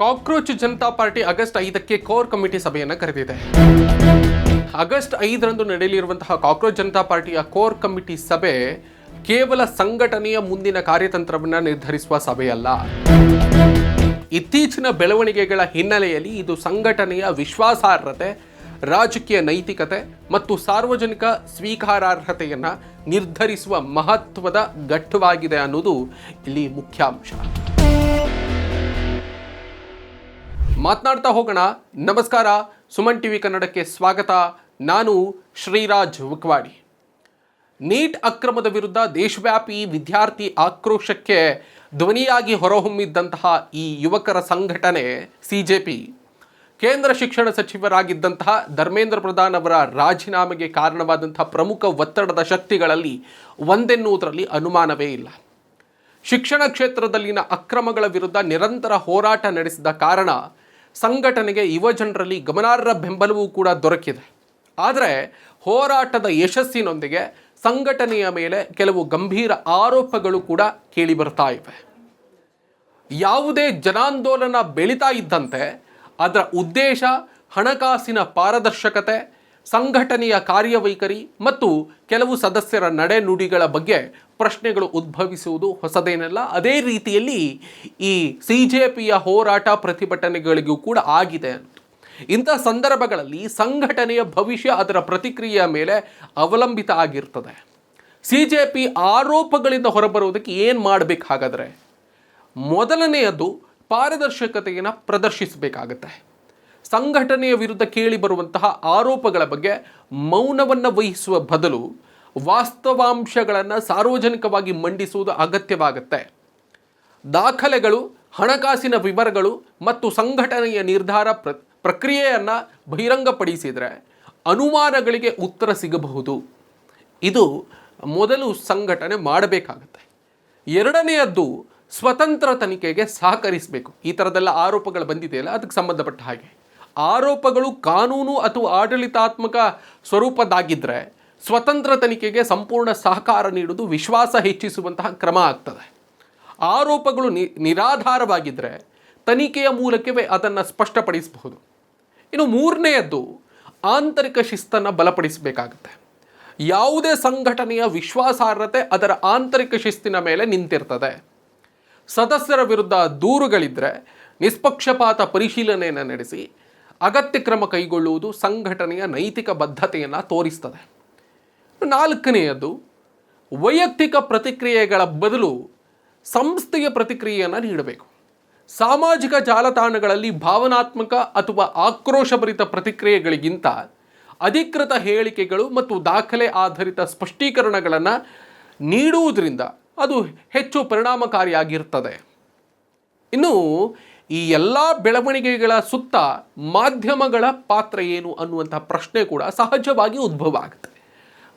Cockroach Janata party August 5ಕ್ಕೆ core committee ಸಭೆಯನ್ನು ಕರೆದಿದೆ. ಆಗಸ್ಟ್ 5ರಂದು ನಡೆಯಲಿರುವಂತಹ ಕಾಕ್ರೋಚ್ ಜನತಾ ಪಾರ್ಟಿಯ ಕೋರ್ ಕಮಿಟಿ ಸಭೆ ಕೇವಲ ಸಂಘಟನೆಯ ಮುಂದಿನ ಕಾರ್ಯತಂತ್ರವನ್ನು ನಿರ್ಧರಿಸುವ ಸಭೆಯಲ್ಲ. ಇತ್ತೀಚಿನ ಬೆಳವಣಿಗೆಗಳ ಹಿನ್ನೆಲೆಯಲ್ಲಿ ಇದು ಸಂಘಟನೆಯ ವಿಶ್ವಾಸಾರ್ಹತೆ, ರಾಜಕೀಯ ನೈತಿಕತೆ ಮತ್ತು ಸಾರ್ವಜನಿಕ ಸ್ವೀಕಾರಾರ್ಹತೆಯನ್ನು ನಿರ್ಧರಿಸುವ ಮಹತ್ವದ ಘಟ್ಟವಾಗಿದೆ ಅನ್ನೋದು ಇಲ್ಲಿ ಮುಖ್ಯಾಂಶ. ಮಾತನಾಡ್ತಾ ಹೋಗೋಣ. ನಮಸ್ಕಾರ, ಸುಮನ್ ಟಿವಿ ಕನ್ನಡಕ್ಕೆ ಸ್ವಾಗತ. ನಾನು ಶ್ರೀರಾಜ್ ಉಕ್ವಾಡಿ. ನೀಟ್ ಅಕ್ರಮದ ವಿರುದ್ಧ ದೇಶವ್ಯಾಪಿ ವಿದ್ಯಾರ್ಥಿ ಆಕ್ರೋಶಕ್ಕೆ ಧ್ವನಿಯಾಗಿ ಹೊರಹೊಮ್ಮಿದ್ದಂತಹ ಈ ಯುವಕರ ಸಂಘಟನೆ ಸಿಜೆಪಿ ಕೇಂದ್ರ ಶಿಕ್ಷಣ ಸಚಿವರಾಗಿದ್ದಂತಹ ಧರ್ಮೇಂದ್ರ ಪ್ರಧಾನ್ ಅವರ ರಾಜೀನಾಮೆಗೆ ಕಾರಣವಾದಂತಹ ಪ್ರಮುಖ ಒತ್ತಡದ ಶಕ್ತಿಗಳಲ್ಲಿ ಒಂದೆನ್ನುವುದರಲ್ಲಿ ಅನುಮಾನವೇ ಇಲ್ಲ. ಶಿಕ್ಷಣ ಕ್ಷೇತ್ರದಲ್ಲಿನ ಅಕ್ರಮಗಳ ವಿರುದ್ಧ ನಿರಂತರ ಹೋರಾಟ ನಡೆಸಿದ ಕಾರಣ ಸಂಘಟನೆಗೆ ಯುವಜನರಲ್ಲಿ ಗಮನಾರ್ಹ ಬೆಂಬಲವೂ ಕೂಡ ದೊರಕಿದೆ. ಆದರೆ ಹೋರಾಟದ ಯಶಸ್ಸಿನೊಂದಿಗೆ ಸಂಘಟನೆಯ ಮೇಲೆ ಕೆಲವು ಗಂಭೀರ ಆರೋಪಗಳು ಕೂಡ ಕೇಳಿಬರ್ತಾ ಇವೆ. ಯಾವುದೇ ಜನಾಂದೋಲನ ಬೆಳೀತಾ ಇದ್ದಂತೆ ಅದರ ಉದ್ದೇಶ, ಹಣಕಾಸಿನ ಪಾರದರ್ಶಕತೆ, ಸಂಘಟನೆಯ ಕಾರ್ಯವೈಖರಿ ಮತ್ತು ಕೆಲವು ಸದಸ್ಯರ ನಡೆನುಡಿಗಳ ಬಗ್ಗೆ ಪ್ರಶ್ನೆಗಳು ಉದ್ಭವಿಸುವುದು ಹೊಸದೇನಲ್ಲ. ಅದೇ ರೀತಿಯಲ್ಲಿ ಈ ಸಿಜೆಪಿಯ ಹೋರಾಟ ಪ್ರತಿಭಟನೆಗಳಿಗೂ ಕೂಡ ಆಗಿದೆ. ಇಂಥ ಸಂದರ್ಭಗಳಲ್ಲಿ ಸಂಘಟನೆಯ ಭವಿಷ್ಯ ಅದರ ಪ್ರತಿಕ್ರಿಯೆಯ ಮೇಲೆ ಅವಲಂಬಿತ ಆಗಿರ್ತದೆ. ಸಿಜೆಪಿ ಆರೋಪಗಳಿಂದ ಹೊರಬರುವುದಕ್ಕೆ ಏನು ಮಾಡಬೇಕು? ಹಾಗಾದರೆ ಮೊದಲನೆಯದು ಪಾರದರ್ಶಕತೆಯನ್ನು ಪ್ರದರ್ಶಿಸಬೇಕಾಗತ್ತೆ. ಸಂಘಟನೆಯ ವಿರುದ್ಧ ಕೇಳಿ ಬರುವಂತಹ ಆರೋಪಗಳ ಬಗ್ಗೆ ಮೌನವನ್ನು ವಹಿಸುವ ಬದಲು ವಾಸ್ತವಾಂಶಗಳನ್ನು ಸಾರ್ವಜನಿಕವಾಗಿ ಮಂಡಿಸುವುದು ಅಗತ್ಯವಾಗುತ್ತೆ. ದಾಖಲೆಗಳು, ಹಣಕಾಸಿನ ವಿವರಗಳು ಮತ್ತು ಸಂಘಟನೆಯ ನಿರ್ಧಾರ ಪ್ರಕ್ರಿಯೆಯನ್ನು ಬಹಿರಂಗಪಡಿಸಿದರೆ ಅನುಮಾನಗಳಿಗೆ ಉತ್ತರ ಸಿಗಬಹುದು. ಇದು ಮೊದಲು ಸಂಘಟನೆ ಮಾಡಬೇಕಾಗತ್ತೆ. ಎರಡನೆಯದ್ದು ಸ್ವತಂತ್ರ ತನಿಖೆಗೆ ಸಹಕರಿಸಬೇಕು. ಈ ಥರದೆಲ್ಲ ಆರೋಪಗಳು ಬಂದಿದೆಯಲ್ಲ, ಅದಕ್ಕೆ ಸಂಬಂಧಪಟ್ಟ ಹಾಗೆ ಆರೋಪಗಳು ಕಾನೂನು ಅಥವಾ ಆಡಳಿತಾತ್ಮಕ ಸ್ವರೂಪದ್ದಾಗಿದ್ದರೆ ಸ್ವತಂತ್ರ ತನಿಖೆಗೆ ಸಂಪೂರ್ಣ ಸಹಕಾರ ನೀಡುವುದು ವಿಶ್ವಾಸ ಹೆಚ್ಚಿಸುವಂತಹ ಕ್ರಮ ಆಗ್ತದೆ. ಆರೋಪಗಳು ನಿರಾಧಾರವಾಗಿದ್ದರೆ ತನಿಖೆಯ ಮೂಲಕವೇ ಅದನ್ನು ಸ್ಪಷ್ಟಪಡಿಸಬಹುದು. ಇನ್ನು ಮೂರನೆಯದ್ದು ಆಂತರಿಕ ಶಿಸ್ತನ್ನು ಬಲಪಡಿಸಬೇಕಾಗುತ್ತೆ. ಯಾವುದೇ ಸಂಘಟನೆಯ ವಿಶ್ವಾಸಾರ್ಹತೆ ಅದರ ಆಂತರಿಕ ಶಿಸ್ತಿನ ಮೇಲೆ ನಿಂತಿರ್ತದೆ. ಸದಸ್ಯರ ವಿರುದ್ಧ ದೂರುಗಳಿದ್ದರೆ ನಿಷ್ಪಕ್ಷಪಾತ ಪರಿಶೀಲನೆಯನ್ನು ನಡೆಸಿ ಅಗತ್ಯ ಕ್ರಮ ಕೈಗೊಳ್ಳುವುದು ಸಂಘಟನೆಯ ನೈತಿಕ ಬದ್ಧತೆಯನ್ನು ತೋರಿಸ್ತದೆ. ನಾಲ್ಕನೆಯದು ವೈಯಕ್ತಿಕ ಪ್ರತಿಕ್ರಿಯೆಗಳ ಬದಲು ಸಂಸ್ಥೆಯ ಪ್ರತಿಕ್ರಿಯೆಯನ್ನು ನೀಡಬೇಕು. ಸಾಮಾಜಿಕ ಜಾಲತಾಣಗಳಲ್ಲಿ ಭಾವನಾತ್ಮಕ ಅಥವಾ ಆಕ್ರೋಶಭರಿತ ಪ್ರತಿಕ್ರಿಯೆಗಳಿಗಿಂತ ಅಧಿಕೃತ ಹೇಳಿಕೆಗಳು ಮತ್ತು ದಾಖಲೆ ಆಧಾರಿತ ಸ್ಪಷ್ಟೀಕರಣಗಳನ್ನು ನೀಡುವುದರಿಂದ ಅದು ಹೆಚ್ಚು ಪರಿಣಾಮಕಾರಿಯಾಗಿರ್ತದೆ. ಇನ್ನು ಈ ಎಲ್ಲ ಬೆಳವಣಿಗೆಗಳ ಸುತ್ತ ಮಾಧ್ಯಮಗಳ ಪಾತ್ರ ಏನು ಅನ್ನುವಂಥ ಪ್ರಶ್ನೆ ಕೂಡ ಸಹಜವಾಗಿ ಉದ್ಭವ ಆಗುತ್ತೆ.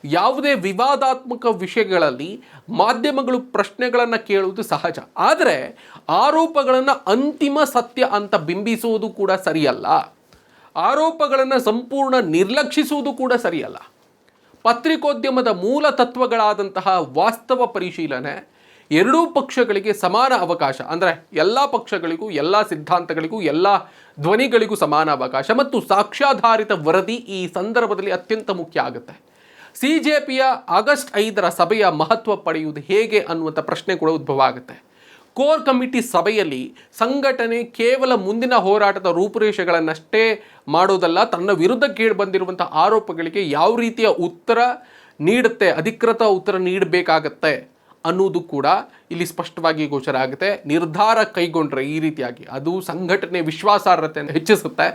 ಯಾವುದೇ ವಿವಾದಾತ್ಮಕ ವಿಷಯಗಳಲ್ಲಿ ಮಾಧ್ಯಮಗಳು ಪ್ರಶ್ನೆಗಳನ್ನು ಕೇಳುವುದು ಸಹಜ. ಆದರೆ ಆರೋಪಗಳನ್ನು ಅಂತಿಮ ಸತ್ಯ ಅಂತ ಬಿಂಬಿಸುವುದು ಕೂಡ ಸರಿಯಲ್ಲ. ಆರೋಪಗಳನ್ನು ಸಂಪೂರ್ಣ ನಿರ್ಲಕ್ಷಿಸುವುದು ಕೂಡ ಸರಿಯಲ್ಲ. ಪತ್ರಿಕೋದ್ಯಮದ ಮೂಲ ತತ್ವಗಳಾದಂತಹ ವಾಸ್ತವ ಪರಿಶೀಲನೆ, ಎರಡೂ ಪಕ್ಷಗಳಿಗೆ ಸಮಾನ ಅವಕಾಶ, ಅಂದರೆ ಎಲ್ಲ ಪಕ್ಷಗಳಿಗೂ, ಎಲ್ಲ ಸಿದ್ಧಾಂತಗಳಿಗೂ, ಎಲ್ಲ ಧ್ವನಿಗಳಿಗೂ ಸಮಾನ ಅವಕಾಶ ಮತ್ತು ಸಾಕ್ಷ್ಯಾಧಾರಿತ ವರದಿ ಈ ಸಂದರ್ಭದಲ್ಲಿ ಅತ್ಯಂತ ಮುಖ್ಯ ಆಗುತ್ತೆ. ಸಿಜೆಪಿಯ ಆಗಸ್ಟ್ 5ರ ಸಭೆಯ ಮಹತ್ವ ಪಡೆಯುವುದು ಹೇಗೆ ಅನ್ನುವಂಥ ಪ್ರಶ್ನೆ ಕೂಡ ಉದ್ಭವ ಆಗುತ್ತೆ. ಕೋರ್ ಕಮಿಟಿ ಸಭೆಯಲ್ಲಿ ಸಂಘಟನೆ ಕೇವಲ ಮುಂದಿನ ಹೋರಾಟದ ರೂಪುರೇಷೆಗಳನ್ನಷ್ಟೇ ಮಾಡೋದಲ್ಲ, ತನ್ನ ವಿರುದ್ಧ ಕೇಳಿ ಬಂದಿರುವಂಥ ಆರೋಪಗಳಿಗೆ ಯಾವ ರೀತಿಯ ಉತ್ತರ ನೀಡುತ್ತೆ, ಅಧಿಕೃತ ಉತ್ತರ ನೀಡಬೇಕಾಗತ್ತೆ ಅನ್ನೋದು ಕೂಡ ಇಲ್ಲಿ ಸ್ಪಷ್ಟವಾಗಿ ಗೋಚರ ಆಗುತ್ತೆ. ನಿರ್ಧಾರ ಕೈಗೊಂಡ್ರೆ ಈ ರೀತಿಯಾಗಿ ಅದು ಸಂಘಟನೆ ವಿಶ್ವಾಸಾರ್ಹತೆಯನ್ನು ಹೆಚ್ಚಿಸುತ್ತೆ.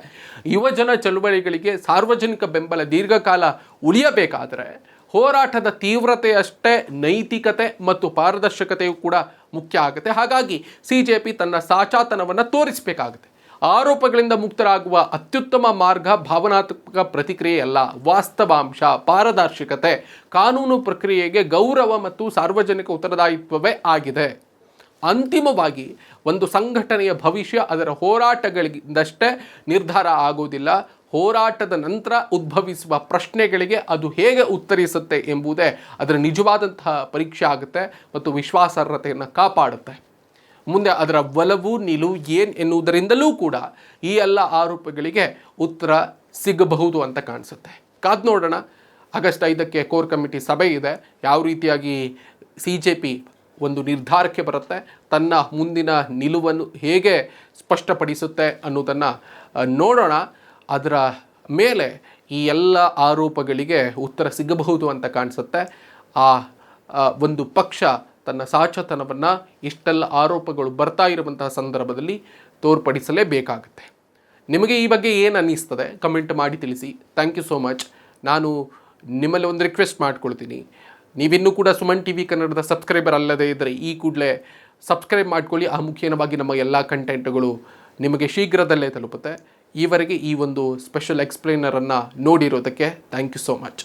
ಯುವಜನ ಚಳುವಳಿಗಳಿಗೆ ಸಾರ್ವಜನಿಕ ಬೆಂಬಲ ದೀರ್ಘಕಾಲ ಉಳಿಯಬೇಕಾದರೆ ಹೋರಾಟದ ತೀವ್ರತೆಯಷ್ಟೇ ನೈತಿಕತೆ ಮತ್ತು ಪಾರದರ್ಶಕತೆಯೂ ಕೂಡ ಮುಖ್ಯ ಆಗುತ್ತೆ. ಹಾಗಾಗಿ ಸಿಜೆಪಿ ತನ್ನ ಸಾಚಾತನವನ್ನು ತೋರಿಸಬೇಕಾಗುತ್ತೆ. ಆರೋಪಗಳಿಂದ ಮುಕ್ತರಾಗುವ ಅತ್ಯುತ್ತಮ ಮಾರ್ಗ ಭಾವನಾತ್ಮಕ ಪ್ರತಿಕ್ರಿಯೆಯಲ್ಲ, ವಾಸ್ತವಾಂಶ, ಪಾರದರ್ಶಕತೆ, ಕಾನೂನು ಪ್ರಕ್ರಿಯೆಗೆ ಗೌರವ ಮತ್ತು ಸಾರ್ವಜನಿಕ ಉತ್ತರದಾಯಿತ್ವವೇ ಆಗಿದೆ. ಅಂತಿಮವಾಗಿ ಒಂದು ಸಂಘಟನೆಯ ಭವಿಷ್ಯ ಅದರ ಹೋರಾಟಗಳಿಂದಷ್ಟೇ ನಿರ್ಧಾರ ಆಗುವುದಿಲ್ಲ. ಹೋರಾಟದ ನಂತರ ಉದ್ಭವಿಸುವ ಪ್ರಶ್ನೆಗಳಿಗೆ ಅದು ಹೇಗೆ ಉತ್ತರಿಸುತ್ತೆ ಎಂಬುದೇ ಅದರ ನಿಜವಾದಂತಹ ಪರೀಕ್ಷೆ ಆಗುತ್ತೆ ಮತ್ತು ವಿಶ್ವಾಸಾರ್ಹತೆಯನ್ನು ಕಾಪಾಡುತ್ತೆ. ಮುಂದೆ ಅದರ ಒಲವು ನಿಲುವು ಏನು ಎನ್ನುವುದರಿಂದಲೂ ಕೂಡ ಈ ಎಲ್ಲ ಆರೋಪಗಳಿಗೆ ಉತ್ತರ ಸಿಗಬಹುದು ಅಂತ ಕಾಣಿಸುತ್ತೆ. ಕಾದ್ ನೋಡೋಣ. ಆಗಸ್ಟ್ 5ಕ್ಕೆ ಕೋರ್ ಕಮಿಟಿ ಸಭೆ ಇದೆ. ಯಾವ ರೀತಿಯಾಗಿ CJP ಒಂದು ನಿರ್ಧಾರಕ್ಕೆ ಬರುತ್ತೆ, ತನ್ನ ಮುಂದಿನ ನಿಲುವನ್ನು ಹೇಗೆ ಸ್ಪಷ್ಟಪಡಿಸುತ್ತೆ ಅನ್ನೋದನ್ನು ನೋಡೋಣ. ಅದರ ಮೇಲೆ ಈ ಎಲ್ಲ ಆರೋಪಗಳಿಗೆ ಉತ್ತರ ಸಿಗಬಹುದು ಅಂತ ಕಾಣಿಸುತ್ತೆ. ಆ ಒಂದು ಪಕ್ಷ ತನ್ನ ಸಾಚತನವನ್ನು ಇಷ್ಟೆಲ್ಲ ಆರೋಪಗಳು ಬರ್ತಾ ಇರುವಂತಹ ಸಂದರ್ಭದಲ್ಲಿ ತೋರ್ಪಡಿಸಲೇಬೇಕಾಗುತ್ತೆ. ನಿಮಗೆ ಈ ಬಗ್ಗೆ ಏನು ಅನ್ನಿಸ್ತದೆ ಕಮೆಂಟ್ ಮಾಡಿ ತಿಳಿಸಿ. Thank you so much. ನಾನು ನಿಮ್ಮಲ್ಲಿ ಒಂದು ರಿಕ್ವೆಸ್ಟ್ ಮಾಡ್ಕೊಳ್ತೀನಿ, ನೀವಿನ್ನೂ ಕೂಡ ಸುಮನ್ TV ಕನ್ನಡದ ಸಬ್ಸ್ಕ್ರೈಬರ್ ಅಲ್ಲದೇ ಇದ್ದರೆ ಈ ಕೂಡಲೇ ಸಬ್ಸ್ಕ್ರೈಬ್ ಮಾಡ್ಕೊಳ್ಳಿ. ಆ ಮುಖೇನವಾಗಿ ನಮ್ಮ ಎಲ್ಲ ಕಂಟೆಂಟ್ಗಳು ನಿಮಗೆ ಶೀಘ್ರದಲ್ಲೇ ತಲುಪುತ್ತೆ. ಈವರೆಗೆ ಈ ಒಂದು ಸ್ಪೆಷಲ್ ಎಕ್ಸ್ಪ್ಲೇನರನ್ನು ನೋಡಿರೋದಕ್ಕೆ ಥ್ಯಾಂಕ್ ಯು ಸೋ ಮಚ್.